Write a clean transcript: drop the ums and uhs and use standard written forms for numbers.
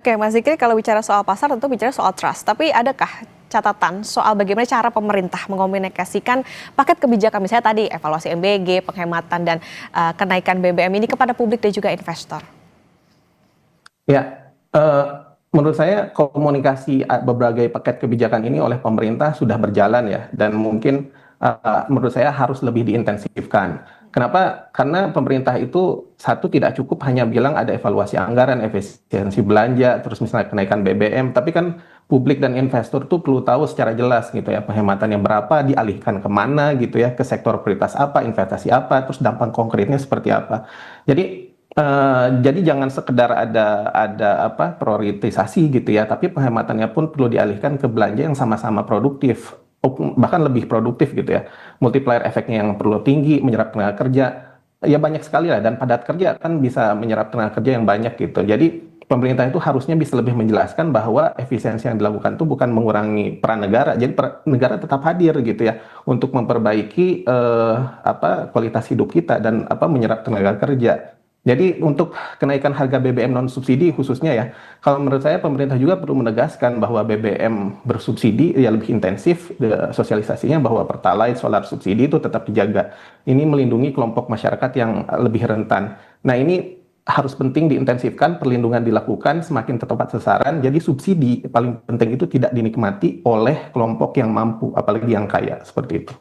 Oke, Mas Zikri, kalau bicara soal pasar tentu bicara soal trust. Tapi adakah catatan soal bagaimana cara pemerintah mengomunikasikan paket kebijakan misalnya tadi evaluasi MBG, penghematan dan kenaikan BBM ini kepada publik dan juga investor? Ya, menurut saya komunikasi berbagai paket kebijakan ini oleh pemerintah sudah berjalan ya, dan mungkin menurut saya harus lebih diintensifkan. Kenapa? Karena pemerintah itu satu tidak cukup hanya bilang ada evaluasi anggaran, efisiensi belanja, terus misalnya kenaikan BBM, tapi kan publik dan investor tuh perlu tahu secara jelas gitu ya, penghematan yang berapa dialihkan kemana gitu ya, ke sektor prioritas apa, investasi apa, terus dampak konkretnya seperti apa. Jadi jangan sekedar ada apa prioritisasi gitu ya, tapi penghematannya pun perlu dialihkan ke belanja yang sama-sama produktif, bahkan lebih produktif gitu ya. Multiplier efeknya yang perlu tinggi, menyerap tenaga kerja, ya banyak sekali lah, dan padat kerja kan bisa menyerap tenaga kerja yang banyak gitu. Jadi pemerintah itu harusnya bisa lebih menjelaskan bahwa efisiensi yang dilakukan itu bukan mengurangi peran negara, jadi negara tetap hadir gitu ya untuk memperbaiki apa kualitas hidup kita dan apa menyerap tenaga kerja. Jadi untuk kenaikan harga BBM non subsidi khususnya ya, kalau menurut saya pemerintah juga perlu menegaskan bahwa BBM bersubsidi ya lebih intensif sosialisasinya, bahwa Pertalite, solar subsidi itu tetap dijaga. Ini melindungi kelompok masyarakat yang lebih rentan. Nah ini harus penting diintensifkan, perlindungan dilakukan semakin tepat sasaran. Jadi subsidi paling penting itu tidak dinikmati oleh kelompok yang mampu, apalagi yang kaya seperti itu.